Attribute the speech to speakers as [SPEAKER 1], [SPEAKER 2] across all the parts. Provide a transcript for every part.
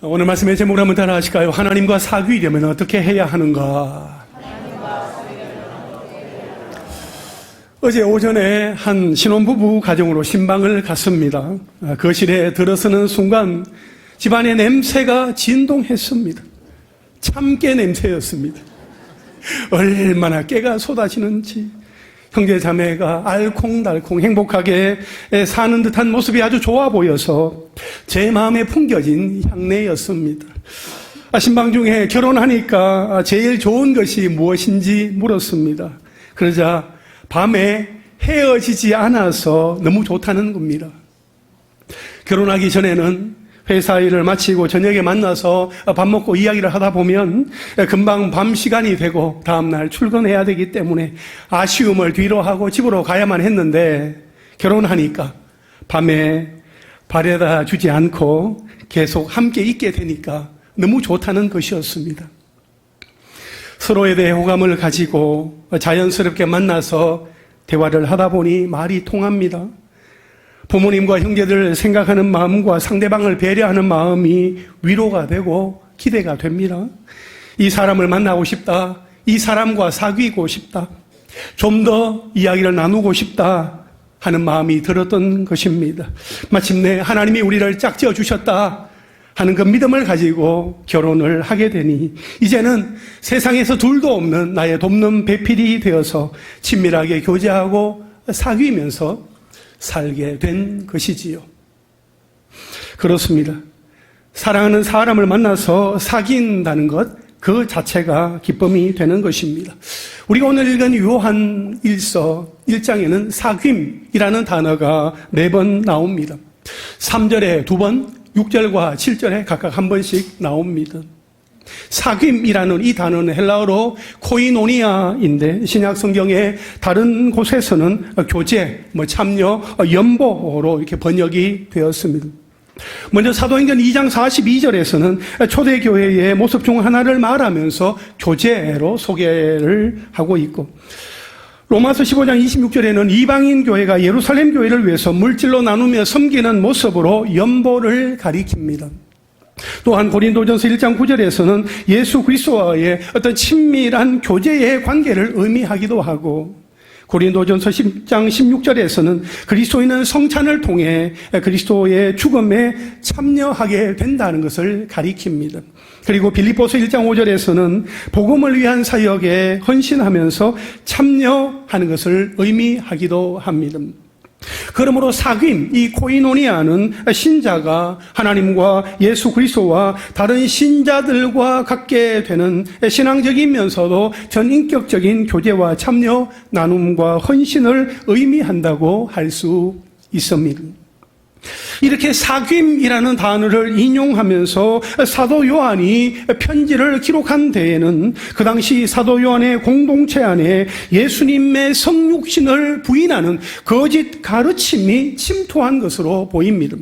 [SPEAKER 1] 오늘 말씀의 제목을 한번 따라 하실까요? 하나님과 사귀려면 어떻게 해야 하는가? 어제 오전에 한 신혼부부 가정으로 신방을 갔습니다. 거실에 들어서는 순간 집안의 냄새가 진동했습니다. 참깨 냄새였습니다. 얼마나 깨가 쏟아지는지 형제 자매가 알콩달콩 행복하게 사는 듯한 모습이 아주 좋아 보여서 제 마음에 풍겨진 향내였습니다. 신방 중에 결혼하니까 제일 좋은 것이 무엇인지 물었습니다. 그러자 밤에 헤어지지 않아서 너무 좋다는 겁니다. 결혼하기 전에는 회사 일을 마치고 저녁에 만나서 밥 먹고 이야기를 하다 보면 금방 밤 시간이 되고 다음날 출근해야 되기 때문에 아쉬움을 뒤로 하고 집으로 가야만 했는데 결혼하니까 밤에 바래다 주지 않고 계속 함께 있게 되니까 너무 좋다는 것이었습니다. 서로에 대해 호감을 가지고 자연스럽게 만나서 대화를 하다 보니 말이 통합니다. 부모님과 형제들을 생각하는 마음과 상대방을 배려하는 마음이 위로가 되고 기대가 됩니다. 이 사람을 만나고 싶다. 이 사람과 사귀고 싶다. 좀 더 이야기를 나누고 싶다 하는 마음이 들었던 것입니다. 마침내 하나님이 우리를 짝지어 주셨다 하는 그 믿음을 가지고 결혼을 하게 되니 이제는 세상에서 둘도 없는 나의 돕는 배필이 되어서 친밀하게 교제하고 사귀면서 살게 된 것이지요. 그렇습니다. 사랑하는 사람을 만나서 사귄다는 것, 그 자체가 기쁨이 되는 것입니다. 우리가 오늘 읽은 요한 1서 1장에는 사귐이라는 단어가 4번 나옵니다. 3절에 2번, 6절과 7절에 각각 한 번씩 나옵니다. 사귐이라는 이 단어는 헬라어로 코이노니아인데 신약 성경의 다른 곳에서는 교제, 참여, 연보로 이렇게 번역이 되었습니다. 먼저 사도행전 2장 42절에서는 초대교회의 모습 중 하나를 말하면서 교제로 소개를 하고 있고 로마서 15장 26절에는 이방인 교회가 예루살렘 교회를 위해서 물질로 나누며 섬기는 모습으로 연보를 가리킵니다. 또한 고린도전서 1장 9절에서는 예수 그리스도와의 어떤 친밀한 교제의 관계를 의미하기도 하고 고린도전서 10장 16절에서는 그리스도인은 성찬을 통해 그리스도의 죽음에 참여하게 된다는 것을 가리킵니다. 그리고 빌립보서 1장 5절에서는 복음을 위한 사역에 헌신하면서 참여하는 것을 의미하기도 합니다. 그러므로 사귐, 이 코이노니아는 신자가 하나님과 예수 그리스도와 다른 신자들과 갖게 되는 신앙적이면서도 전인격적인 교제와 참여, 나눔과 헌신을 의미한다고 할 수 있습니다. 이렇게 사귐이라는 단어를 인용하면서 사도 요한이 편지를 기록한 데에는 그 당시 사도 요한의 공동체 안에 예수님의 성육신을 부인하는 거짓 가르침이 침투한 것으로 보입니다.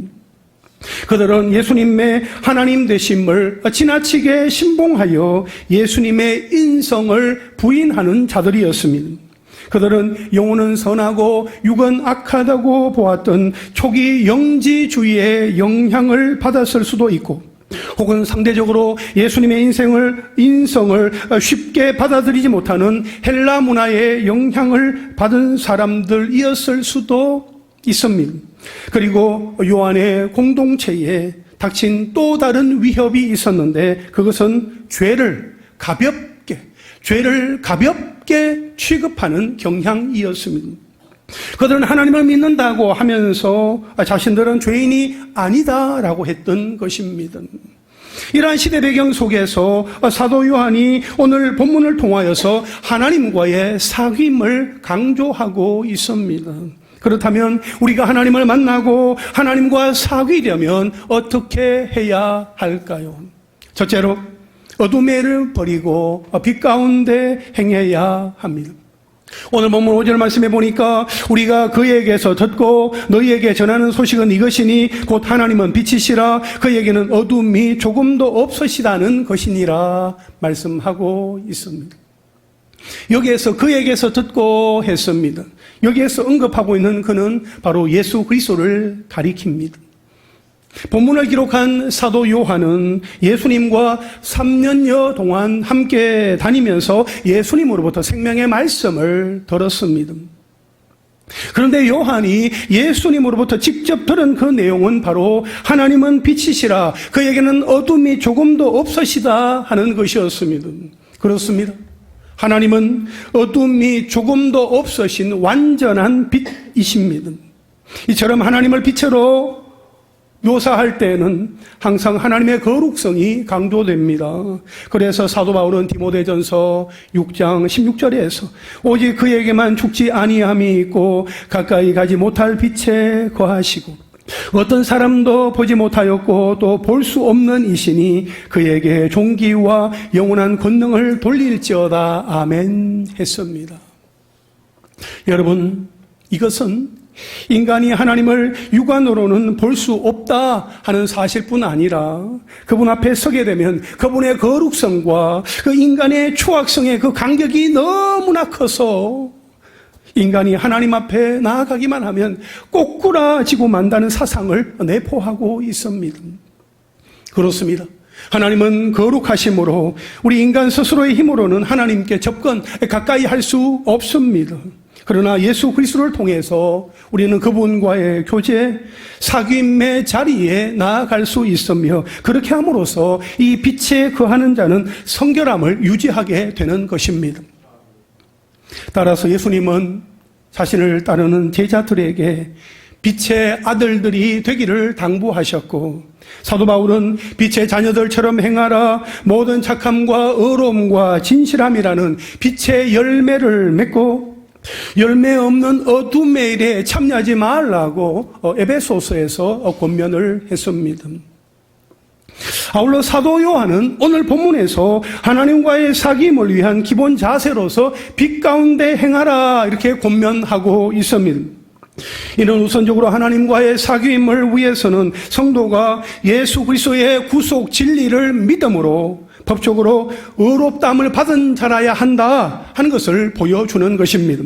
[SPEAKER 1] 그들은 예수님의 하나님 되심을 지나치게 신봉하여 예수님의 인성을 부인하는 자들이었습니다. 그들은 영혼은 선하고 육은 악하다고 보았던 초기 영지주의의 영향을 받았을 수도 있고 혹은 상대적으로 예수님의 인성을 쉽게 받아들이지 못하는 헬라 문화의 영향을 받은 사람들이었을 수도 있습니다. 그리고 요한의 공동체에 닥친 또 다른 위협이 있었는데 그것은 죄를 가볍게 취급하는 경향이었습니다. 그들은 하나님을 믿는다고 하면서 자신들은 죄인이 아니다라고 했던 것입니다. 이러한 시대 배경 속에서 사도 요한이 오늘 본문을 통하여서 하나님과의 사귐을 강조하고 있습니다. 그렇다면 우리가 하나님을 만나고 하나님과 사귀려면 어떻게 해야 할까요? 첫째로 어둠을 버리고 빛 가운데 행해야 합니다. 오늘 본문 5절 말씀해 보니까 우리가 그에게서 듣고 너희에게 전하는 소식은 이것이니 곧 하나님은 빛이시라 그에게는 어둠이 조금도 없으시다는 것이니라 말씀하고 있습니다. 여기에서 그에게서 듣고 했습니다. 여기에서 언급하고 있는 그는 바로 예수 그리스도를 가리킵니다. 본문을 기록한 사도 요한은 예수님과 3년여 동안 함께 다니면서 예수님으로부터 생명의 말씀을 들었습니다. 그런데 요한이 예수님으로부터 직접 들은 그 내용은 바로 하나님은 빛이시라, 그에게는 어둠이 조금도 없으시다 하는 것이었습니다. 그렇습니다. 하나님은 어둠이 조금도 없으신 완전한 빛이십니다. 이처럼 하나님을 빛으로 묘사할 때에는 항상 하나님의 거룩성이 강조됩니다. 그래서 사도 바울은 디모데전서 6장 16절에서 오직 그에게만 죽지 아니함이 있고 가까이 가지 못할 빛에 거하시고 어떤 사람도 보지 못하였고 또 볼 수 없는 이시니 그에게 존귀와 영원한 권능을 돌릴지어다. 아멘 했습니다. 여러분, 이것은 인간이 하나님을 육안으로는 볼 수 없다 하는 사실뿐 아니라 그분 앞에 서게 되면 그분의 거룩성과 그 인간의 추악성의 그 간격이 너무나 커서 인간이 하나님 앞에 나아가기만 하면 꼬꾸라지고 만다는 사상을 내포하고 있습니다. 그렇습니다. 하나님은 거룩하심으로 우리 인간 스스로의 힘으로는 하나님께 접근, 가까이 할 수 없습니다. 그러나 예수 그리스도를 통해서 우리는 그분과의 교제, 사귐의 자리에 나아갈 수 있으며 그렇게 함으로써 이 빛에 거하는 자는 성결함을 유지하게 되는 것입니다. 따라서 예수님은 자신을 따르는 제자들에게 빛의 아들들이 되기를 당부하셨고, 사도 바울은 빛의 자녀들처럼 행하라, 모든 착함과 의로움과 진실함이라는 빛의 열매를 맺고 열매 없는 어둠의 일에 참여하지 말라고 에베소서에서 권면을 했습니다. 아울러 사도 요한은 오늘 본문에서 하나님과의 사귐을 위한 기본 자세로서 빛 가운데 행하라 이렇게 권면하고 있습니다. 이는 우선적으로 하나님과의 사귐을 위해서는 성도가 예수 그리스도의 구속 진리를 믿음으로 법적으로 의롭다함을 받은 자라야 한다 하는 것을 보여주는 것입니다.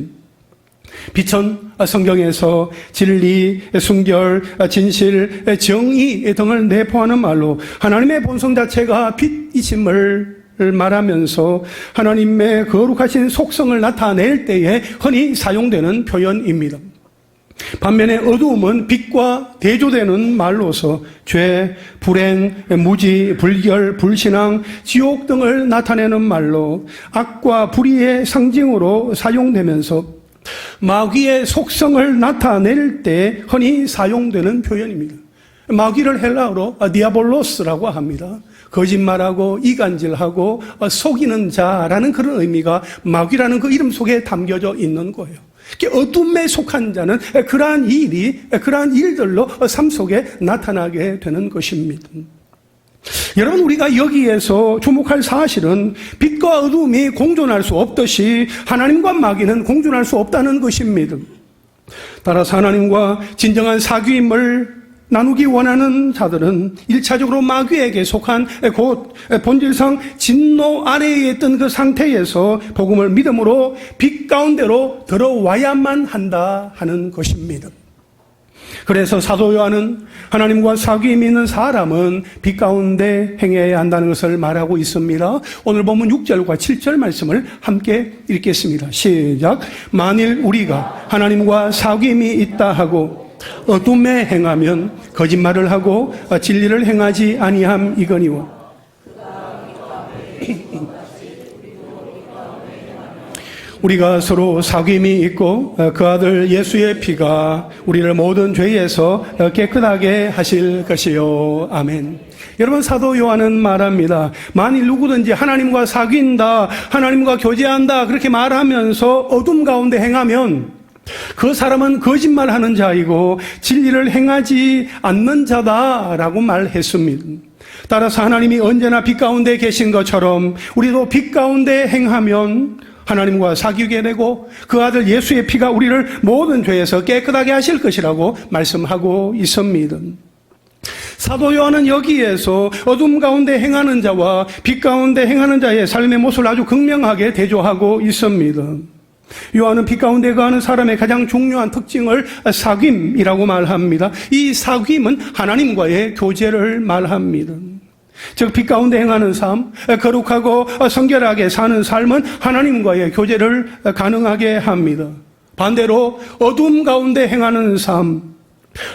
[SPEAKER 1] 빛은 성경에서 진리, 순결, 진실, 정의 등을 내포하는 말로 하나님의 본성 자체가 빛이심을 말하면서 하나님의 거룩하신 속성을 나타낼 때에 흔히 사용되는 표현입니다. 반면에 어두움은 빛과 대조되는 말로서 죄, 불행, 무지, 불결, 불신앙, 지옥 등을 나타내는 말로 악과 불의의 상징으로 사용되면서 마귀의 속성을 나타낼 때 흔히 사용되는 표현입니다. 마귀를 헬라어로 디아볼로스라고 합니다. 거짓말하고 이간질하고 속이는 자라는 그런 의미가 마귀라는 그 이름 속에 담겨져 있는 거예요. 어둠에 속한 자는 그러한 일들로 삶 속에 나타나게 되는 것입니다. 여러분, 우리가 여기에서 주목할 사실은 빛과 어둠이 공존할 수 없듯이 하나님과 마귀는 공존할 수 없다는 것입니다. 따라서 하나님과 진정한 사귐을 나누기 원하는 자들은 1차적으로 마귀에게 속한 곧 본질상 진노 아래에 있던 그 상태에서 복음을 믿음으로 빛 가운데로 들어와야만 한다 하는 것입니다. 그래서 사도 요한은 하나님과 사귐이 있는 사람은 빛 가운데 행해야 한다는 것을 말하고 있습니다. 오늘 보면 6절과 7절 말씀을 함께 읽겠습니다. 시작. 만일 우리가 하나님과 사귐이 있다 하고 어둠에 행하면 거짓말을 하고 진리를 행하지 아니함이거니와 우리가 서로 사귐이 있고 그 아들 예수의 피가 우리를 모든 죄에서 깨끗하게 하실 것이요. 아멘. 여러분, 사도 요한은 말합니다. 만일 누구든지 하나님과 사귐다, 하나님과 교제한다 그렇게 말하면서 어둠 가운데 행하면 그 사람은 거짓말하는 자이고 진리를 행하지 않는 자다라고 말했습니다. 따라서 하나님이 언제나 빛 가운데 계신 것처럼 우리도 빛 가운데 행하면 하나님과 사귀게 되고 그 아들 예수의 피가 우리를 모든 죄에서 깨끗하게 하실 것이라고 말씀하고 있습니다. 사도 요한은 여기에서 어둠 가운데 행하는 자와 빛 가운데 행하는 자의 삶의 모습을 아주 극명하게 대조하고 있습니다. 요한은 빛 가운데 거하는 사람의 가장 중요한 특징을 사귐이라고 말합니다. 이 사귐은 하나님과의 교제를 말합니다. 즉, 빛 가운데 행하는 삶, 거룩하고 성결하게 사는 삶은 하나님과의 교제를 가능하게 합니다. 반대로 어둠 가운데 행하는 삶,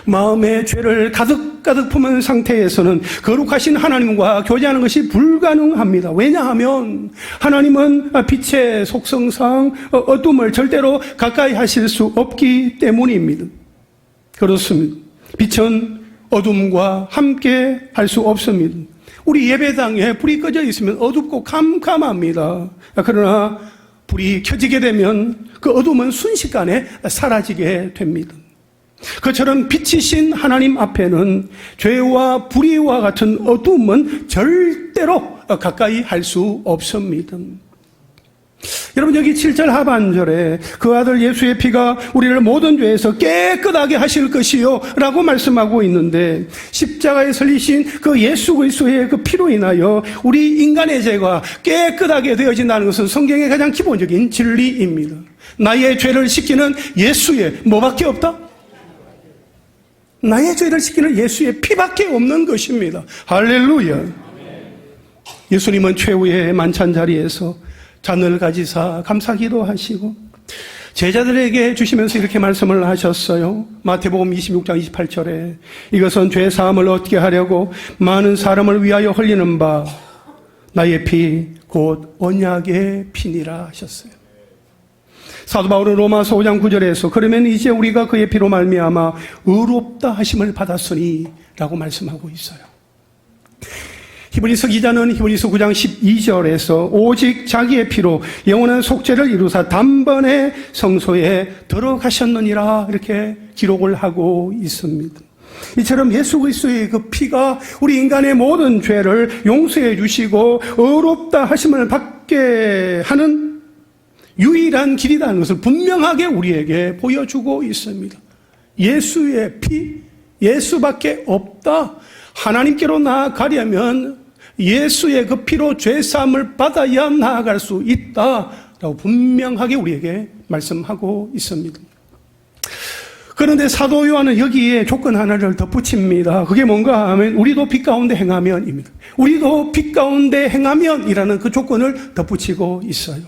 [SPEAKER 1] 마음의 죄를 가득 품은 상태에서는 거룩하신 하나님과 교제하는 것이 불가능합니다. 왜냐하면 하나님은 빛의 속성상 어둠을 절대로 가까이 하실 수 없기 때문입니다. 그렇습니다. 빛은 어둠과 함께 할 수 없습니다. 우리 예배당에 불이 꺼져 있으면 어둡고 캄캄합니다. 그러나 불이 켜지게 되면 그 어둠은 순식간에 사라지게 됩니다. 그처럼 빛이신 하나님 앞에는 죄와 불의와 같은 어둠은 절대로 가까이 할 수 없습니다. 여러분, 여기 7절 하반절에 그 아들 예수의 피가 우리를 모든 죄에서 깨끗하게 하실 것이요 라고 말씀하고 있는데, 십자가에 설리신 그 예수 그리스도의 그 피로 인하여 우리 인간의 죄가 깨끗하게 되어진다는 것은 성경의 가장 기본적인 진리입니다. 나의 죄를 씻기는 예수의 뭐밖에 없다? 나의 죄를 씻기는 예수의 피밖에 없는 것입니다. 할렐루야. 예수님은 최후의 만찬 자리에서 잔을 가지사 감사기도 하시고 제자들에게 주시면서 이렇게 말씀을 하셨어요. 마태복음 26장 28절에 이것은 죄 사함을 얻게 하려고 많은 사람을 위하여 흘리는 바 나의 피 곧 언약의 피니라 하셨어요. 사도 바울은 로마서 5장 9절에서 그러면 이제 우리가 그의 피로 말미암아 의롭다 하심을 받았으니 라고 말씀하고 있어요. 히브리서 기자는 히브리서 9장 12절에서 오직 자기의 피로 영원한 속죄를 이루사 단번에 성소에 들어가셨느니라 이렇게 기록을 하고 있습니다. 이처럼 예수 그리스도의 그 피가 우리 인간의 모든 죄를 용서해 주시고 의롭다 하심을 받게 하는 유일한 길이라는 것을 분명하게 우리에게 보여주고 있습니다. 예수의 피, 예수밖에 없다. 하나님께로 나아가려면 예수의 그 피로 죄사함을 받아야 나아갈 수 있다라고 분명하게 우리에게 말씀하고 있습니다. 그런데 사도 요한은 여기에 조건 하나를 덧붙입니다. 그게 뭔가 하면 우리도 빛 가운데 행하면입니다. 우리도 빛 가운데 행하면이라는 그 조건을 덧붙이고 있어요.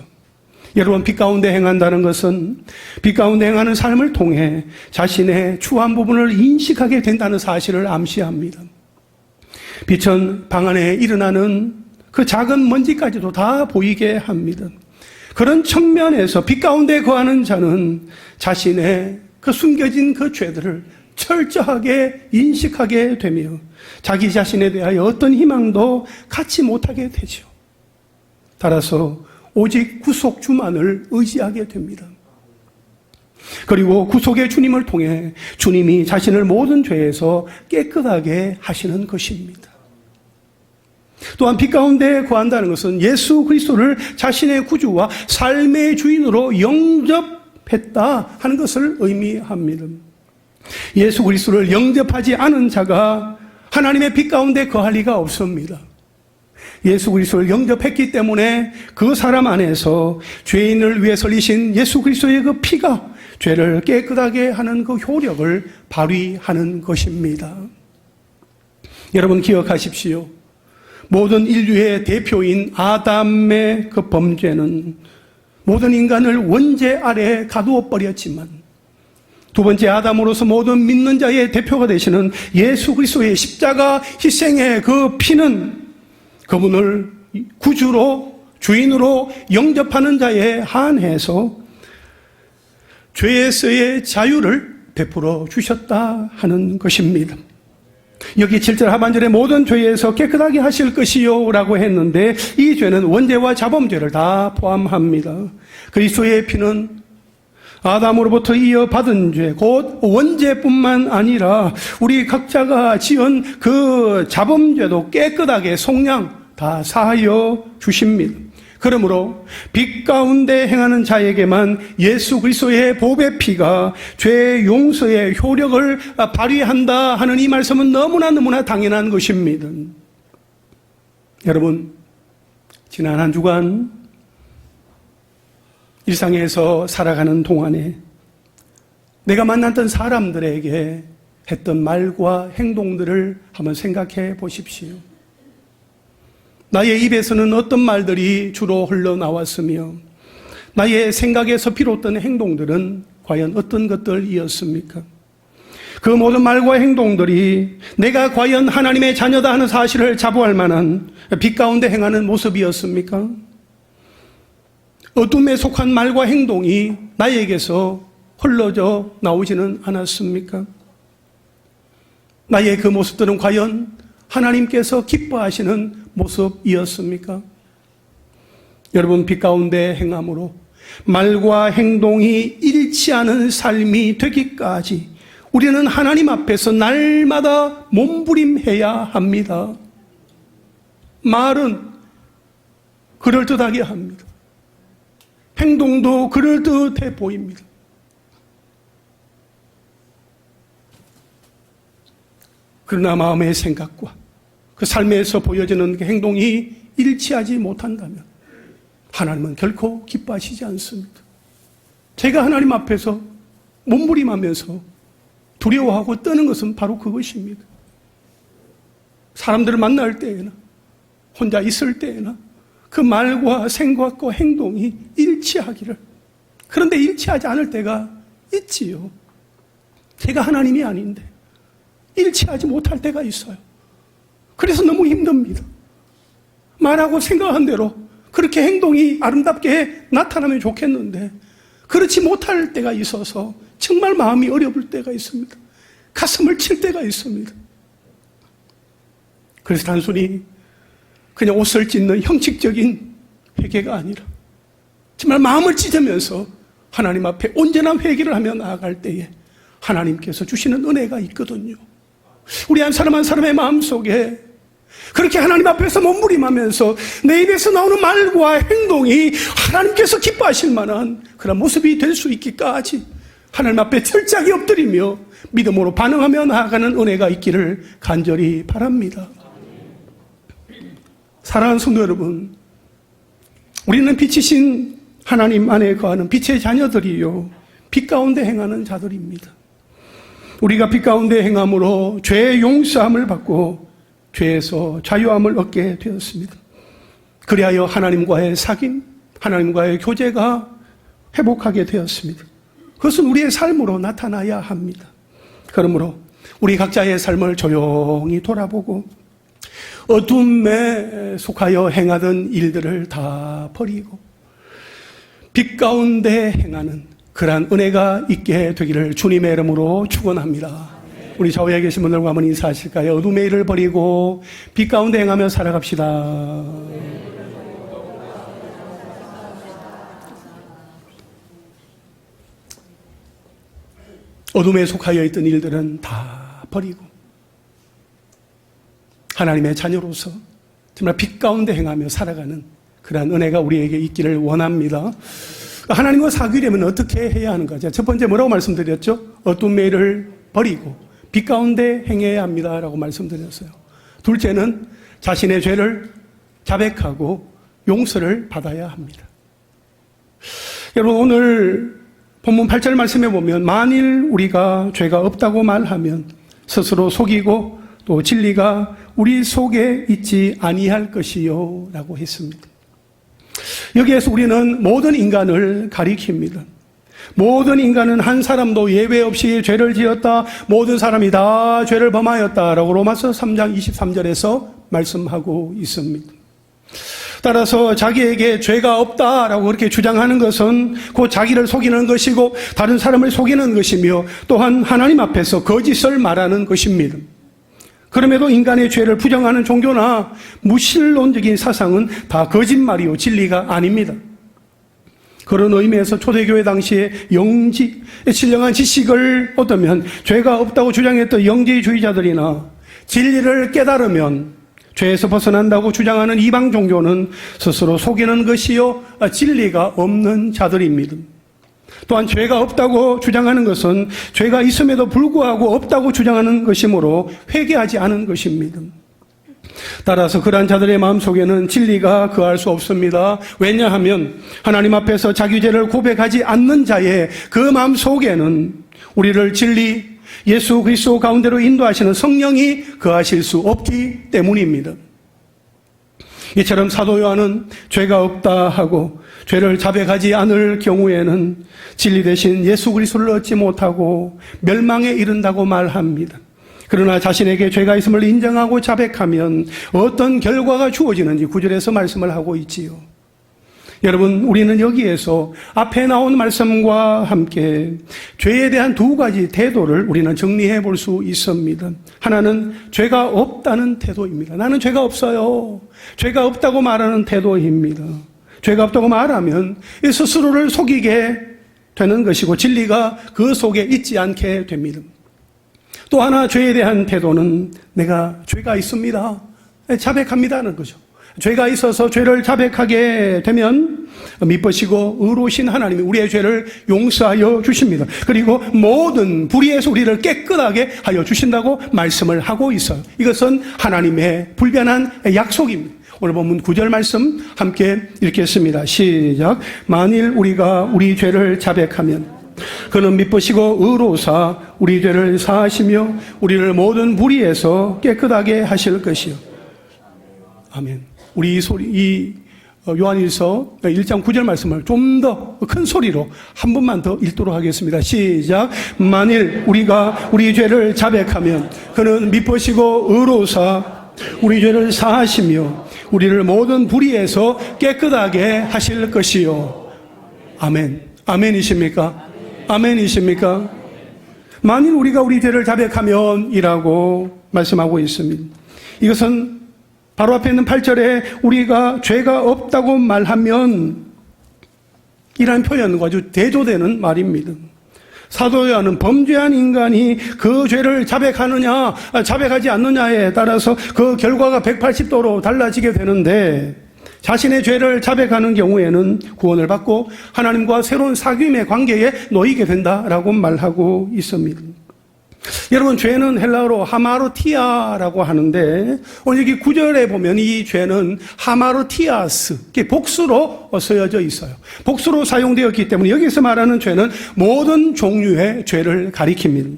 [SPEAKER 1] 여러분, 빛 가운데 행한다는 것은 빛 가운데 행하는 삶을 통해 자신의 추한 부분을 인식하게 된다는 사실을 암시합니다. 빛은 방 안에 일어나는 그 작은 먼지까지도 다 보이게 합니다. 그런 측면에서 빛 가운데 거하는 자는 자신의 그 숨겨진 그 죄들을 철저하게 인식하게 되며 자기 자신에 대하여 어떤 희망도 갖지 못하게 되죠. 따라서 오직 구속주만을 의지하게 됩니다. 그리고 구속의 주님을 통해 주님이 자신을 모든 죄에서 깨끗하게 하시는 것입니다. 또한 빛 가운데 거한다는 것은 예수 그리스도를 자신의 구주와 삶의 주인으로 영접했다 하는 것을 의미합니다. 예수 그리스도를 영접하지 않은 자가 하나님의 빛 가운데 거할 리가 없습니다. 예수 그리스도를 영접했기 때문에 그 사람 안에서 죄인을 위해 설리신 예수 그리스도의 그 피가 죄를 깨끗하게 하는 그 효력을 발휘하는 것입니다. 여러분 기억하십시오. 모든 인류의 대표인 아담의 그 범죄는 모든 인간을 원죄 아래에 가두어 버렸지만 두 번째 아담으로서 모든 믿는 자의 대표가 되시는 예수 그리스도의 십자가 희생의 그 피는 그분을 구주로 주인으로 영접하는 자에 한해서 죄에서의 자유를 베풀어 주셨다 하는 것입니다. 여기 7절 하반절에 모든 죄에서 깨끗하게 하실 것이요 라고 했는데 이 죄는 원죄와 자범죄를 다 포함합니다. 그리스도의 피는 아담으로부터 이어받은 죄, 곧 원죄뿐만 아니라 우리 각자가 지은 그 자범죄도 깨끗하게 속량 다 사하여 주십니다. 그러므로 빛 가운데 행하는 자에게만 예수 그리스도의 보배 피가 죄 용서의 효력을 발휘한다 하는 이 말씀은 너무나 당연한 것입니다. 여러분, 지난 한 주간 일상에서 살아가는 동안에 내가 만났던 사람들에게 했던 말과 행동들을 한번 생각해 보십시오. 나의 입에서는 어떤 말들이 주로 흘러나왔으며 나의 생각에서 비롯된 행동들은 과연 어떤 것들이었습니까? 그 모든 말과 행동들이 내가 과연 하나님의 자녀다 하는 사실을 자부할 만한 빛 가운데 행하는 모습이었습니까? 어둠에 속한 말과 행동이 나에게서 흘러져 나오지는 않았습니까? 나의 그 모습들은 과연 하나님께서 기뻐하시는 모습이었습니까? 여러분, 빛 가운데 행함으로 말과 행동이 일치하는 삶이 되기까지 우리는 하나님 앞에서 날마다 몸부림해야 합니다. 말은 그럴듯하게 합니다. 행동도 그럴듯해 보입니다. 그러나 마음의 생각과 그 삶에서 보여지는 그 행동이 일치하지 못한다면 하나님은 결코 기뻐하시지 않습니다. 제가 하나님 앞에서 몸부림하면서 두려워하고 떠는 것은 바로 그것입니다. 사람들을 만날 때에나 혼자 있을 때에나 그 말과 생각과 행동이 일치하기를. 그런데 일치하지 않을 때가 있지요. 제가 하나님이 아닌데 일치하지 못할 때가 있어요. 그래서 너무 힘듭니다. 말하고 생각한 대로 그렇게 행동이 아름답게 나타나면 좋겠는데 그렇지 못할 때가 있어서 정말 마음이 어려울 때가 있습니다. 가슴을 칠 때가 있습니다. 그래서 단순히 그냥 옷을 찢는 형식적인 회개가 아니라 정말 마음을 찢으면서 하나님 앞에 온전한 회개를 하며 나아갈 때에 하나님께서 주시는 은혜가 있거든요. 우리 한 사람 한 사람의 마음속에 그렇게 하나님 앞에서 몸부림하면서 내 입에서 나오는 말과 행동이 하나님께서 기뻐하실 만한 그런 모습이 될 수 있기까지 하나님 앞에 철저하게 엎드리며 믿음으로 반응하며 나아가는 은혜가 있기를 간절히 바랍니다. 사랑하는 성도 여러분, 우리는 빛이신 하나님 안에 거하는 빛의 자녀들이요 빛 가운데 행하는 자들입니다. 우리가 빛 가운데 행함으로 죄의 용서함을 받고 죄에서 자유함을 얻게 되었습니다. 그리하여 하나님과의 사귐, 하나님과의 교제가 회복하게 되었습니다. 그것은 우리의 삶으로 나타나야 합니다. 그러므로 우리 각자의 삶을 조용히 돌아보고 어둠에 속하여 행하던 일들을 다 버리고 빛 가운데 행하는 그러한 은혜가 있게 되기를 주님의 이름으로 축원합니다. 우리 좌우에 계신 분들과 한번 인사하실까요? 어둠의 일을 버리고 빛 가운데 행하며 살아갑시다. 어둠에 속하여 있던 일들은 다 버리고 하나님의 자녀로서 정말 빛 가운데 행하며 살아가는 그러한 은혜가 우리에게 있기를 원합니다. 하나님과 사귀려면 어떻게 해야 하는가? 첫 번째 뭐라고 말씀드렸죠? 어둠의 일을 버리고 빛 가운데 행해야 합니다라고 말씀드렸어요. 둘째는 자신의 죄를 자백하고 용서를 받아야 합니다. 여러분, 오늘 본문 8절 말씀에 보면 만일 우리가 죄가 없다고 말하면 스스로 속이고 또 진리가 우리 속에 있지 아니할 것이요 라고 했습니다. 여기에서 우리는 모든 인간을 가리킵니다. 모든 인간은 한 사람도 예외 없이 죄를 지었다. 모든 사람이 다 죄를 범하였다라고 로마서 3장 23절에서 말씀하고 있습니다. 따라서 자기에게 죄가 없다라고 그렇게 주장하는 것은 곧 자기를 속이는 것이고 다른 사람을 속이는 것이며 또한 하나님 앞에서 거짓을 말하는 것입니다. 그럼에도 인간의 죄를 부정하는 종교나 무신론적인 사상은 다 거짓말이요 진리가 아닙니다. 그런 의미에서 초대교회 당시에 영지, 신령한 지식을 얻으면 죄가 없다고 주장했던 영지주의자들이나 진리를 깨달으면 죄에서 벗어난다고 주장하는 이방 종교는 스스로 속이는 것이요 진리가 없는 자들입니다. 또한 죄가 없다고 주장하는 것은 죄가 있음에도 불구하고 없다고 주장하는 것이므로 회개하지 않은 것입니다. 따라서 그러한 자들의 마음속에는 진리가 거할 수 없습니다. 왜냐하면 하나님 앞에서 자기 죄를 고백하지 않는 자의 그 마음속에는 우리를 진리, 예수 그리스도 가운데로 인도하시는 성령이 거하실 수 없기 때문입니다. 이처럼 사도 요한은 죄가 없다 하고 죄를 자백하지 않을 경우에는 진리 대신 예수 그리스도를 얻지 못하고 멸망에 이른다고 말합니다. 그러나 자신에게 죄가 있음을 인정하고 자백하면 어떤 결과가 주어지는지 9절에서 말씀을 하고 있지요. 여러분, 우리는 여기에서 앞에 나온 말씀과 함께 죄에 대한 두 가지 태도를 우리는 정리해 볼 수 있습니다. 하나는 죄가 없다는 태도입니다. 나는 죄가 없어요. 죄가 없다고 말하는 태도입니다. 죄가 없다고 말하면 스스로를 속이게 되는 것이고 진리가 그 속에 있지 않게 됩니다. 또 하나 죄에 대한 태도는 내가 죄가 있습니다. 자백합니다는 거죠. 죄가 있어서 죄를 자백하게 되면 미쁘시고 의로우신 하나님이 우리의 죄를 용서하여 주십니다. 그리고 모든 불의에서 우리를 깨끗하게 하여 주신다고 말씀을 하고 있어요. 이것은 하나님의 불변한 약속입니다. 오늘 본문 9절 말씀 함께 읽겠습니다. 시작. 만일 우리가 우리 죄를 자백하면 그는 미쁘시고 의로우사 우리 죄를 사하시며 우리를 모든 불의에서 깨끗하게 하실 것이요. 아멘. 우리 이 요한일서 1장 9절 말씀을 좀 더 큰 소리로 한 번만 더 읽도록 하겠습니다. 시작. 만일 우리가 우리 죄를 자백하면 그는 미쁘시고 의로우사 우리 죄를 사하시며 우리를 모든 불의에서 깨끗하게 하실 것이요. 아멘. 아멘이십니까? 아멘이십니까? 만일 우리가 우리 죄를 자백하면 이라고 말씀하고 있습니다. 이것은 바로 앞에 있는 8절에 우리가 죄가 없다고 말하면 이라는 표현과 아주 대조되는 말입니다. 사도 요한은 범죄한 인간이 그 죄를 자백하느냐 자백하지 않느냐에 따라서 그 결과가 180도로 달라지게 되는데 자신의 죄를 자백하는 경우에는 구원을 받고 하나님과 새로운 사귐의 관계에 놓이게 된다라고 말하고 있습니다. 여러분, 죄는 헬라어로 하마르티아라고 하는데 오늘 여기 9절에 보면 이 죄는 하마르티아스, 복수로 쓰여져 있어요. 복수로 사용되었기 때문에 여기서 말하는 죄는 모든 종류의 죄를 가리킵니다.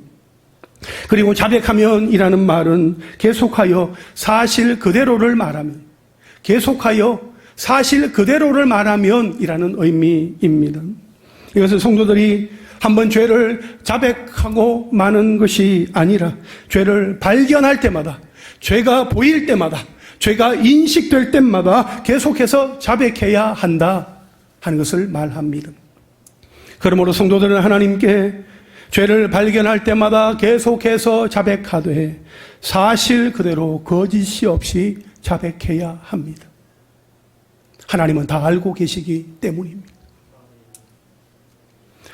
[SPEAKER 1] 그리고 자백하면 이라는 말은 계속하여 사실 그대로를 말하면, 계속하여 사실 그대로를 말하면 이라는 의미입니다. 이것은 성도들이 한번 죄를 자백하고 마는 것이 아니라 죄를 발견할 때마다, 죄가 보일 때마다, 죄가 인식될 때마다 계속해서 자백해야 한다 하는 것을 말합니다. 그러므로 성도들은 하나님께 죄를 발견할 때마다 계속해서 자백하되 사실 그대로 거짓이 없이 자백해야 합니다. 하나님은 다 알고 계시기 때문입니다.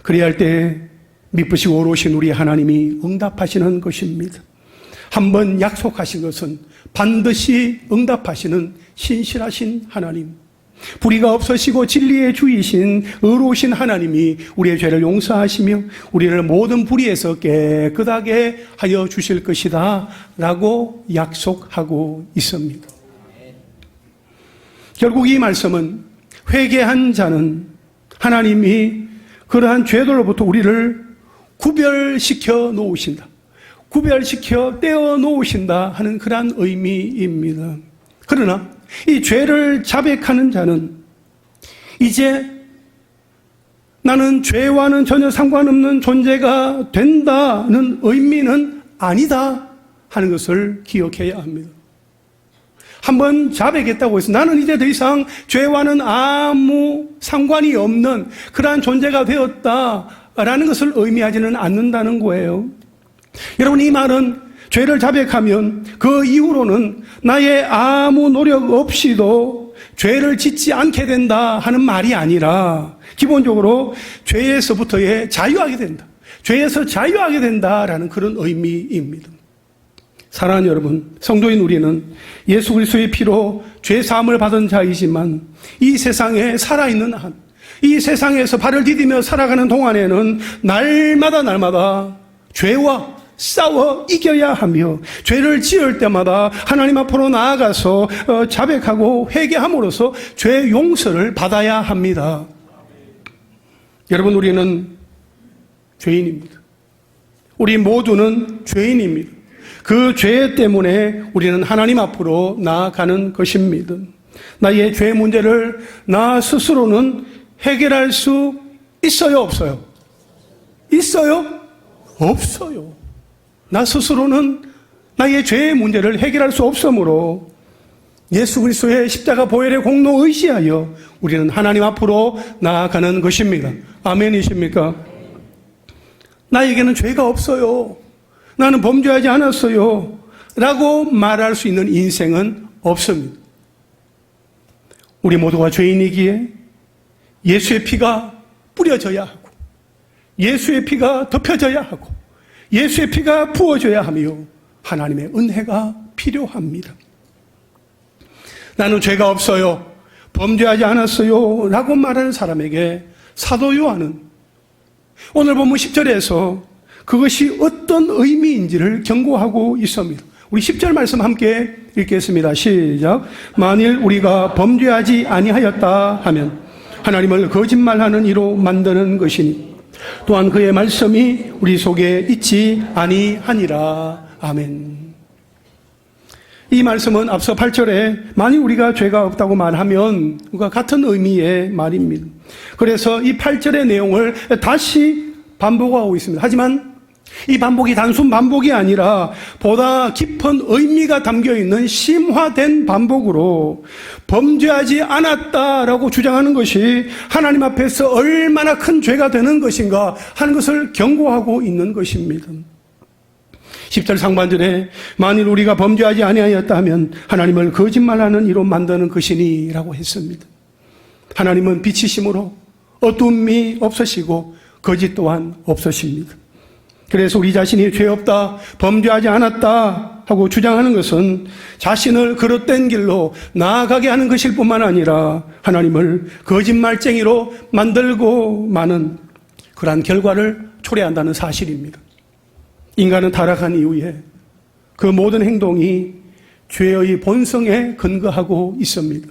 [SPEAKER 1] 그래야 할 때 미쁘시고 오로신 우리 하나님이 응답하시는 것입니다. 한번 약속하신 것은 반드시 응답하시는 신실하신 하나님, 불의가 없으시고 진리의 주이신 의로우신 하나님이 우리의 죄를 용서하시며 우리를 모든 불의에서 깨끗하게 하여 주실 것이다 라고 약속하고 있습니다. 결국 이 말씀은 회개한 자는 하나님이 그러한 죄들로부터 우리를 구별시켜 놓으신다, 구별시켜 떼어 놓으신다 하는 그러한 의미입니다. 그러나 이 죄를 자백하는 자는 이제 나는 죄와는 전혀 상관없는 존재가 된다는 의미는 아니다 하는 것을 기억해야 합니다. 한번 자백했다고 해서 나는 이제 더 이상 죄와는 아무 상관이 없는 그러한 존재가 되었다라는 것을 의미하지는 않는다는 거예요. 여러분, 이 말은 죄를 자백하면 그 이후로는 나의 아무 노력 없이도 죄를 짓지 않게 된다 하는 말이 아니라 기본적으로 죄에서부터의 자유하게 된다, 죄에서 자유하게 된다라는 그런 의미입니다. 사랑하는 여러분, 성도인 우리는 예수 그리스도의 피로 죄 사함을 받은 자이지만 이 세상에 살아있는 한, 이 세상에서 발을 디디며 살아가는 동안에는 날마다 죄와 싸워 이겨야 하며 죄를 지을 때마다 하나님 앞으로 나아가서 자백하고 회개함으로써 죄 용서를 받아야 합니다. 여러분, 우리는 죄인입니다. 우리 모두는 죄인입니다. 그 죄 때문에 우리는 하나님 앞으로 나아가는 것입니다. 나의 죄 문제를 나 스스로는 해결할 수 있어요, 없어요? 있어요? 없어요. 나 스스로는 나의 죄의 문제를 해결할 수 없으므로 예수 그리스도의 십자가 보혈의 공로 의지하여 우리는 하나님 앞으로 나아가는 것입니다. 아멘이십니까? 나에게는 죄가 없어요. 나는 범죄하지 않았어요. 라고 말할 수 있는 인생은 없습니다. 우리 모두가 죄인이기에 예수의 피가 뿌려져야 하고 예수의 피가 덮여져야 하고 예수의 피가 부어져야 하며 하나님의 은혜가 필요합니다. 나는 죄가 없어요. 범죄하지 않았어요. 라고 말하는 사람에게 사도 요한은 오늘 본문 10절에서 그것이 어떤 의미인지를 경고하고 있습니다. 우리 10절 말씀 함께 읽겠습니다. 시작. 만일 우리가 범죄하지 아니하였다 하면 하나님을 거짓말하는 이로 만드는 것이니 또한 그의 말씀이 우리 속에 있지 아니하니라. 아멘. 이 말씀은 앞서 8절에 만일 우리가 죄가 없다고 말하면 그와 같은 의미의 말입니다. 그래서 이 8절의 내용을 다시 반복하고 있습니다. 하지만 이 반복이 단순 반복이 아니라 보다 깊은 의미가 담겨있는 심화된 반복으로 범죄하지 않았다라고 주장하는 것이 하나님 앞에서 얼마나 큰 죄가 되는 것인가 하는 것을 경고하고 있는 것입니다. 10절 상반절에 만일 우리가 범죄하지 아니하였다 하면 하나님을 거짓말하는 이로 만드는 것이니 라고 했습니다. 하나님은 빛이심으로 어둠이 없으시고 거짓 또한 없으십니다. 그래서 우리 자신이 죄 없다, 범죄하지 않았다 하고 주장하는 것은 자신을 그릇된 길로 나아가게 하는 것일 뿐만 아니라 하나님을 거짓말쟁이로 만들고 마는 그러한 결과를 초래한다는 사실입니다. 인간은 타락한 이후에 그 모든 행동이 죄의 본성에 근거하고 있습니다.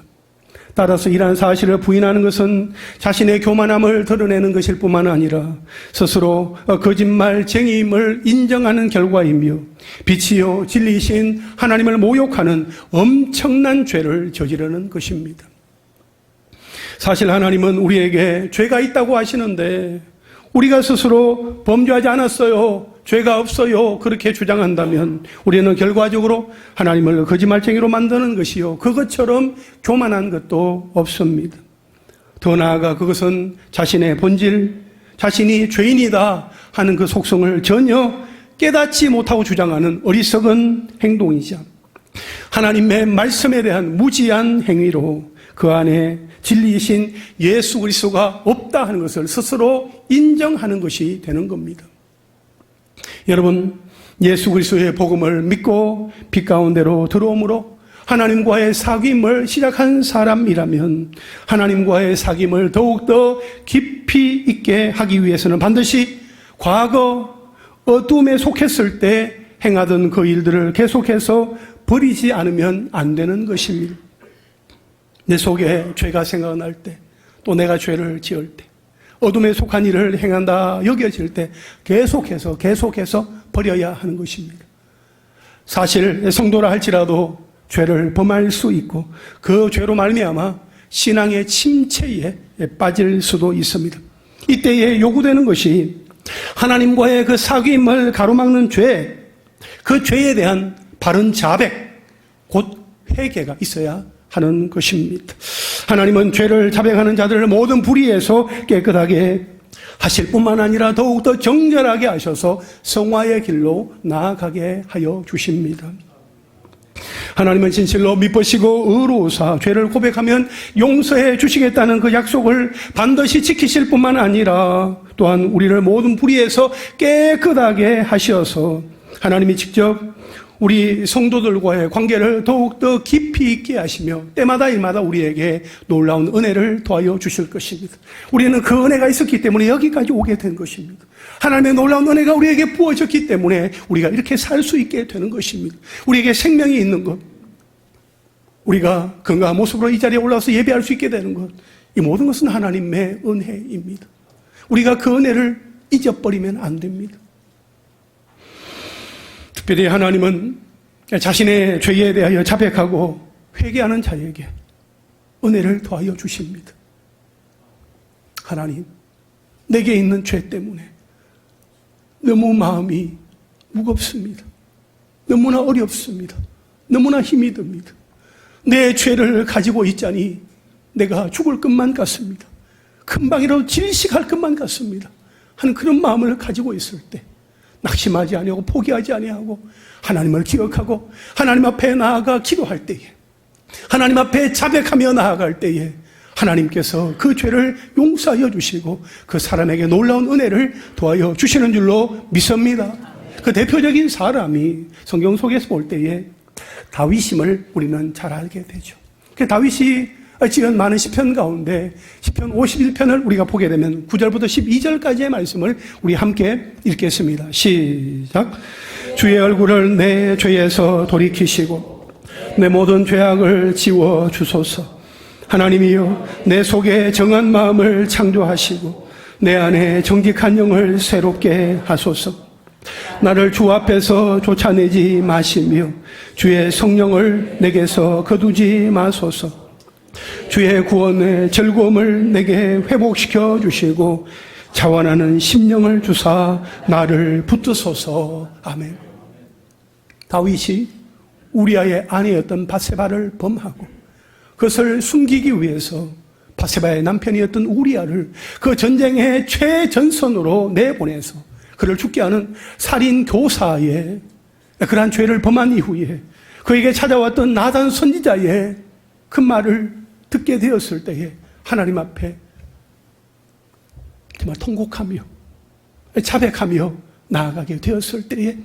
[SPEAKER 1] 따라서 이러한 사실을 부인하는 것은 자신의 교만함을 드러내는 것일 뿐만 아니라 스스로 거짓말쟁이임을 인정하는 결과이며 빛이요 진리이신 하나님을 모욕하는 엄청난 죄를 저지르는 것입니다. 사실 하나님은 우리에게 죄가 있다고 하시는데 우리가 스스로 범죄하지 않았어요, 죄가 없어요 그렇게 주장한다면 우리는 결과적으로 하나님을 거짓말쟁이로 만드는 것이요 그것처럼 교만한 것도 없습니다. 더 나아가 그것은 자신의 본질, 자신이 죄인이다 하는 그 속성을 전혀 깨닫지 못하고 주장하는 어리석은 행동이자 하나님의 말씀에 대한 무지한 행위로 그 안에 진리이신 예수 그리스도가 없다 하는 것을 스스로 인정하는 것이 되는 겁니다. 여러분, 예수 그리스도의 복음을 믿고 빛 가운데로 들어옴으로 하나님과의 사귐을 시작한 사람이라면 하나님과의 사귐을 더욱더 깊이 있게 하기 위해서는 반드시 과거 어둠에 속했을 때 행하던 그 일들을 계속해서 버리지 않으면 안 되는 것입니다. 내 속에 죄가 생각날 때, 또 내가 죄를 지을 때, 어둠에 속한 일을 행한다 여겨질 때 계속해서 버려야 하는 것입니다. 사실 성도라 할지라도 죄를 범할 수 있고 그 죄로 말미암아 신앙의 침체에 빠질 수도 있습니다. 이때에 요구되는 것이 하나님과의 그 사귐을 가로막는 죄, 그 죄에 대한 바른 자백, 곧 회개가 있어야 하는 것입니다. 하나님은 죄를 자백하는 자들을 모든 불의에서 깨끗하게 하실 뿐만 아니라 더욱더 정결하게 하셔서 성화의 길로 나아가게 하여 주십니다. 하나님은 진실로 미쁘시고 의로우사 죄를 고백하면 용서해 주시겠다는 그 약속을 반드시 지키실 뿐만 아니라 또한 우리를 모든 불의에서 깨끗하게 하셔서 하나님이 직접 우리 성도들과의 관계를 더욱더 깊이 있게 하시며 때마다 일마다 우리에게 놀라운 은혜를 더하여 주실 것입니다. 우리는 그 은혜가 있었기 때문에 여기까지 오게 된 것입니다. 하나님의 놀라운 은혜가 우리에게 부어졌기 때문에 우리가 이렇게 살 수 있게 되는 것입니다. 우리에게 생명이 있는 것, 우리가 건강한 모습으로 이 자리에 올라와서 예배할 수 있게 되는 것, 이 모든 것은 하나님의 은혜입니다. 우리가 그 은혜를 잊어버리면 안 됩니다. 특별히 하나님은 자신의 죄에 대하여 자백하고 회개하는 자에게 은혜를 더하여 주십니다. 하나님, 내게 있는 죄 때문에 너무 마음이 무겁습니다. 너무나 어렵습니다. 너무나 힘이 듭니다. 내 죄를 가지고 있자니 내가 죽을 것만 같습니다. 금방이라도 질식할 것만 같습니다. 하는 그런 마음을 가지고 있을 때 낙심하지 아니하고 포기하지 아니하고 하나님을 기억하고 하나님 앞에 나아가 기도할 때에, 하나님 앞에 자백하며 나아갈 때에 하나님께서 그 죄를 용서하여 주시고 그 사람에게 놀라운 은혜를 도하여 주시는 줄로 믿습니다. 그 대표적인 사람이 성경 속에서 볼 때에 다윗임을 우리는 잘 알게 되죠. 그 다윗이 지은 많은 시편 가운데 시편 51편을 우리가 보게 되면 9절부터 12절까지의 말씀을 우리 함께 읽겠습니다. 시작. 주의 얼굴을 내 죄에서 돌이키시고 내 모든 죄악을 지워 주소서. 하나님이여, 내 속에 정한 마음을 창조하시고 내 안에 정직한 영을 새롭게 하소서. 나를 주 앞에서 쫓아내지 마시며 주의 성령을 내게서 거두지 마소서. 주의 구원의 즐거움을 내게 회복시켜 주시고 자원하는 심령을 주사 나를 붙드소서. 아멘. 다윗이 우리아의 아내였던 밧세바를 범하고 그것을 숨기기 위해서 밧세바의 남편이었던 우리아를 그 전쟁의 최전선으로 내보내서 그를 죽게 하는 살인 교사의 그러한 죄를 범한 이후에 그에게 찾아왔던 나단 선지자의 그 말을 듣게 되었을 때에 하나님 앞에 정말 통곡하며 자백하며 나아가게 되었을 때에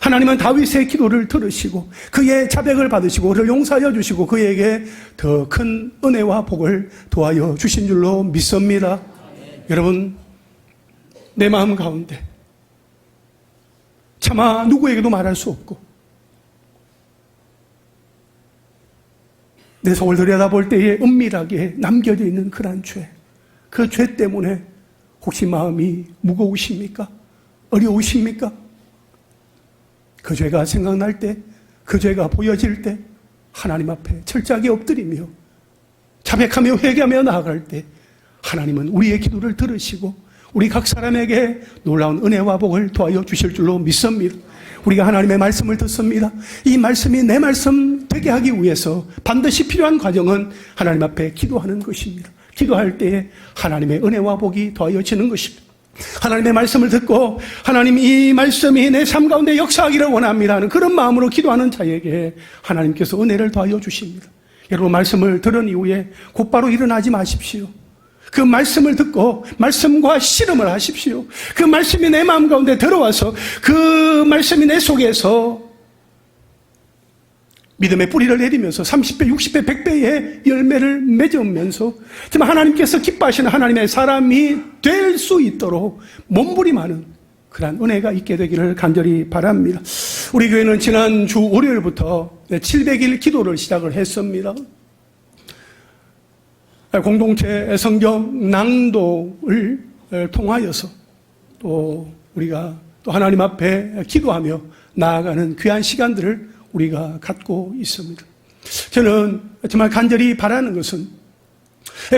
[SPEAKER 1] 하나님은 다윗의 기도를 들으시고 그의 자백을 받으시고 그를 용서하여 주시고 그에게 더 큰 은혜와 복을 도하여 주신 줄로 믿습니다. 여러분, 내 마음 가운데 차마 누구에게도 말할 수 없고 내 속을 들여다볼 때에 은밀하게 남겨져 있는 그런 죄, 그 죄 때문에 혹시 마음이 무거우십니까? 어려우십니까? 그 죄가 생각날 때, 그 죄가 보여질 때 하나님 앞에 철저하게 엎드리며 자백하며 회개하며 나아갈 때 하나님은 우리의 기도를 들으시고 우리 각 사람에게 놀라운 은혜와 복을 도하여 주실 줄로 믿습니다. 우리가 하나님의 말씀을 듣습니다. 이 말씀이 내 말씀 되게 하기 위해서 반드시 필요한 과정은 하나님 앞에 기도하는 것입니다. 기도할 때에 하나님의 은혜와 복이 더하여지는 것입니다. 하나님의 말씀을 듣고 하나님, 이 말씀이 내 삶 가운데 역사하기를 원합니다 하는 그런 마음으로 기도하는 자에게 하나님께서 은혜를 더하여 주십니다. 여러분, 말씀을 들은 이후에 곧바로 일어나지 마십시오. 그 말씀을 듣고 말씀과 씨름을 하십시오. 그 말씀이 내 마음 가운데 들어와서 그 말씀이 내 속에서 믿음의 뿌리를 내리면서 30배, 60배, 100배의 열매를 맺으면서 정말 하나님께서 기뻐하시는 하나님의 사람이 될 수 있도록 몸부림하는 그러한 은혜가 있게 되기를 간절히 바랍니다. 우리 교회는 지난주 월요일부터 700일 기도를 시작을 했습니다. 공동체 성경 낭독을 통하여서 또 우리가 또 하나님 앞에 기도하며 나아가는 귀한 시간들을 우리가 갖고 있습니다. 저는 정말 간절히 바라는 것은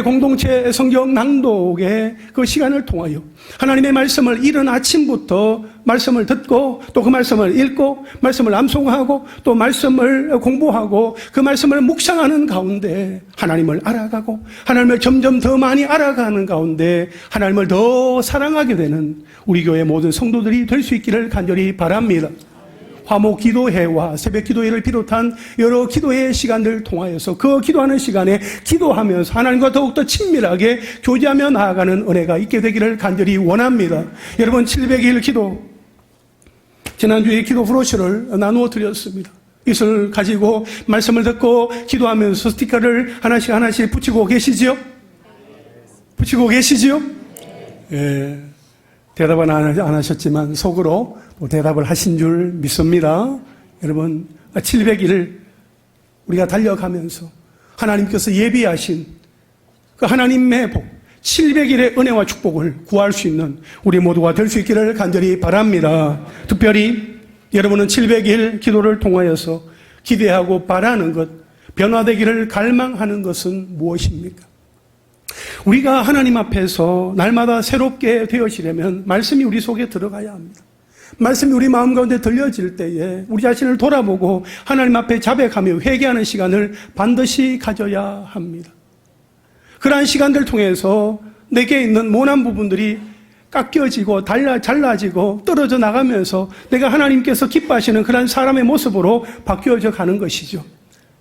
[SPEAKER 1] 공동체 성경 낭독의 그 시간을 통하여 하나님의 말씀을 이른 아침부터 말씀을 듣고 또 그 말씀을 읽고 말씀을 암송하고 또 말씀을 공부하고 그 말씀을 묵상하는 가운데 하나님을 알아가고 하나님을 점점 더 많이 알아가는 가운데 하나님을 더 사랑하게 되는 우리 교회 모든 성도들이 될 수 있기를 간절히 바랍니다. 화목 기도회와 새벽 기도회를 비롯한 여러 기도회 시간들을 통하여서 그 기도하는 시간에 기도하면서 하나님과 더욱더 친밀하게 교제하며 나아가는 은혜가 있게 되기를 간절히 원합니다. 여러분, 700일 기도, 지난주에 기도 브로셔를 나누어 드렸습니다. 이것을 가지고 말씀을 듣고 기도하면서 스티커를 하나씩 붙이고 계시지요? 붙이고 계시지요? 예, 대답은 안 하셨지만 속으로 대답을 하신 줄 믿습니다. 여러분, 700일 우리가 달려가면서 하나님께서 예비하신 그 하나님의 복, 700일의 은혜와 축복을 구할 수 있는 우리 모두가 될 수 있기를 간절히 바랍니다. 특별히 여러분은 700일 기도를 통하여서 기대하고 바라는 것, 변화되기를 갈망하는 것은 무엇입니까? 우리가 하나님 앞에서 날마다 새롭게 되어지려면 말씀이 우리 속에 들어가야 합니다. 말씀이 우리 마음 가운데 들려질 때에 우리 자신을 돌아보고 하나님 앞에 자백하며 회개하는 시간을 반드시 가져야 합니다. 그러한 시간들 통해서 내게 있는 모난 부분들이 깎여지고 잘라지고 떨어져 나가면서 내가 하나님께서 기뻐하시는 그런 사람의 모습으로 바뀌어져 가는 것이죠.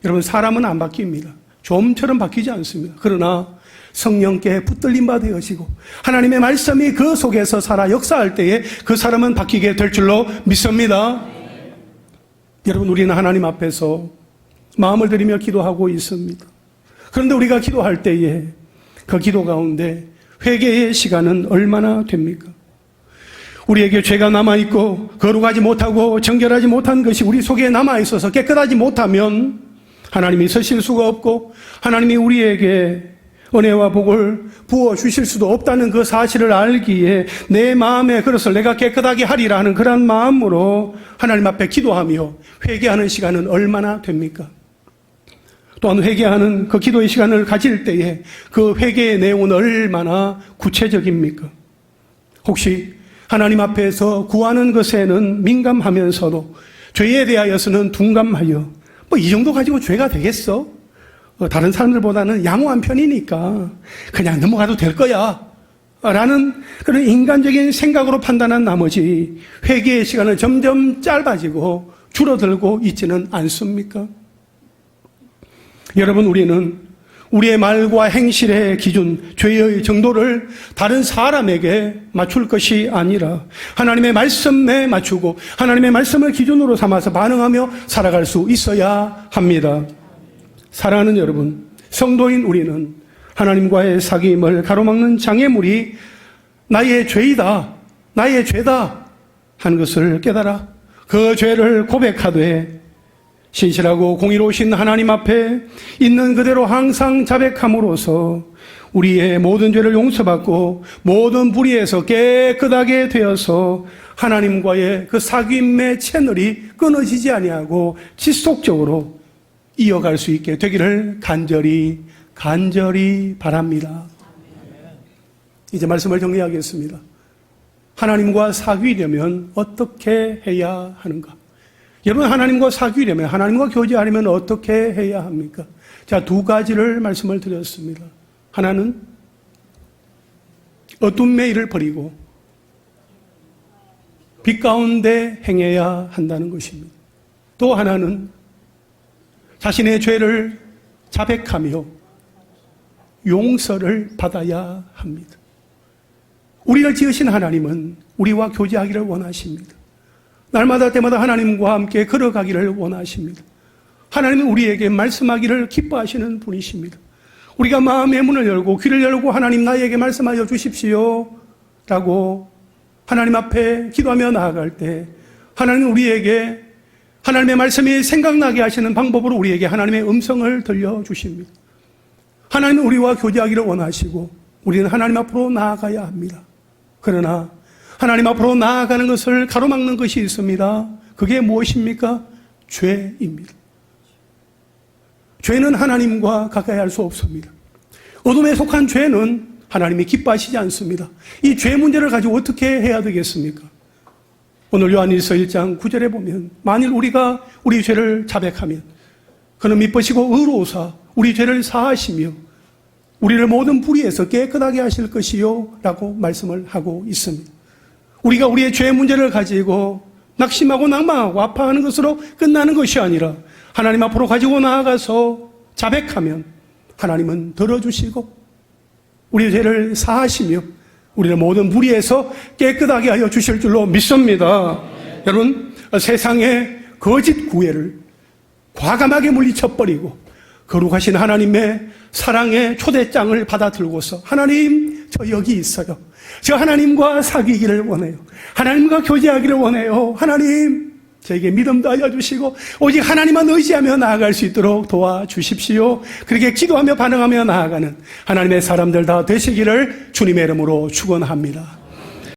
[SPEAKER 1] 여러분, 사람은 안 바뀝니다. 좀처럼 바뀌지 않습니다. 그러나 성령께 붙들림 바 되어지고 하나님의 말씀이 그 속에서 살아 역사할 때에 그 사람은 바뀌게 될 줄로 믿습니다. 여러분, 우리는 하나님 앞에서 마음을 들이며 기도하고 있습니다. 그런데 우리가 기도할 때에 그 기도 가운데 회개의 시간은 얼마나 됩니까? 우리에게 죄가 남아있고 거룩하지 못하고 정결하지 못한 것이 우리 속에 남아있어서 깨끗하지 못하면 하나님이 서실 수가 없고 하나님이 우리에게 은혜와 복을 부어주실 수도 없다는 그 사실을 알기에 내 마음의 그릇을 내가 깨끗하게 하리라 하는 그런 마음으로 하나님 앞에 기도하며 회개하는 시간은 얼마나 됩니까? 또한 회개하는 그 기도의 시간을 가질 때에 그 회개의 내용은 얼마나 구체적입니까? 혹시 하나님 앞에서 구하는 것에는 민감하면서도 죄에 대하여서는 둔감하여 이 정도 가지고 죄가 되겠어? 다른 사람들보다는 양호한 편이니까 그냥 넘어가도 될 거야 라는 그런 인간적인 생각으로 판단한 나머지 회개의 시간은 점점 짧아지고 줄어들고 있지는 않습니까? 여러분, 우리는 우리의 말과 행실의 기준, 죄의 정도를 다른 사람에게 맞출 것이 아니라 하나님의 말씀에 맞추고 하나님의 말씀을 기준으로 삼아서 반응하며 살아갈 수 있어야 합니다. 사랑하는 여러분, 성도인 우리는 하나님과의 사귐을 가로막는 장애물이 나의 죄이다, 나의 죄다 하는 것을 깨달아 그 죄를 고백하되 신실하고 공의로우신 하나님 앞에 있는 그대로 항상 자백함으로써 우리의 모든 죄를 용서받고 모든 불의에서 깨끗하게 되어서 하나님과의 그 사귐의 채널이 끊어지지 아니하고 지속적으로 이어갈 수 있게 되기를 간절히 바랍니다. 이제 말씀을 정리하겠습니다. 하나님과 사귀려면 어떻게 해야 하는가? 여러분, 하나님과 사귀려면, 하나님과 교제하려면 어떻게 해야 합니까? 자, 두 가지를 말씀을 드렸습니다. 하나는 어둠의 일을 버리고 빛 가운데 행해야 한다는 것입니다. 또 하나는 자신의 죄를 자백하며 용서를 받아야 합니다. 우리를 지으신 하나님은 우리와 교제하기를 원하십니다. 날마다 때마다 하나님과 함께 걸어가기를 원하십니다. 하나님은 우리에게 말씀하기를 기뻐하시는 분이십니다. 우리가 마음의 문을 열고 귀를 열고 하나님 나에게 말씀하여 주십시오 라고 하나님 앞에 기도하며 나아갈 때 하나님은 우리에게 하나님의 말씀이 생각나게 하시는 방법으로 우리에게 하나님의 음성을 들려주십니다. 하나님은 우리와 교제하기를 원하시고 우리는 하나님 앞으로 나아가야 합니다. 그러나 하나님 앞으로 나아가는 것을 가로막는 것이 있습니다. 그게 무엇입니까? 죄입니다. 죄는 하나님과 가까이 할 수 없습니다. 어둠에 속한 죄는 하나님이 기뻐하시지 않습니다. 이 죄 문제를 가지고 어떻게 해야 되겠습니까? 오늘 요한일서 1장 9절에 보면 만일 우리가 우리 죄를 자백하면 그는 미쁘시고 의로우사 우리 죄를 사하시며 우리를 모든 불의에서 깨끗하게 하실 것이요 라고 말씀을 하고 있습니다. 우리가 우리의 죄 문제를 가지고 낙심하고 낭망하고 아파하는 것으로 끝나는 것이 아니라 하나님 앞으로 가지고 나아가서 자백하면 하나님은 들어주시고 우리의 죄를 사하시며 우리를 모든 불의에서 깨끗하게 하여 주실 줄로 믿습니다. 여러분, 세상의 거짓 구애를 과감하게 물리쳐버리고 거룩하신 하나님의 사랑의 초대장을 받아들고서 하나님, 저 여기 있어요. 저 하나님과 사귀기를 원해요. 하나님과 교제하기를 원해요. 하나님, 저에게 믿음도 알려주시고 오직 하나님만 의지하며 나아갈 수 있도록 도와주십시오. 그렇게 기도하며 반응하며 나아가는 하나님의 사람들 다 되시기를 주님의 이름으로 축원합니다.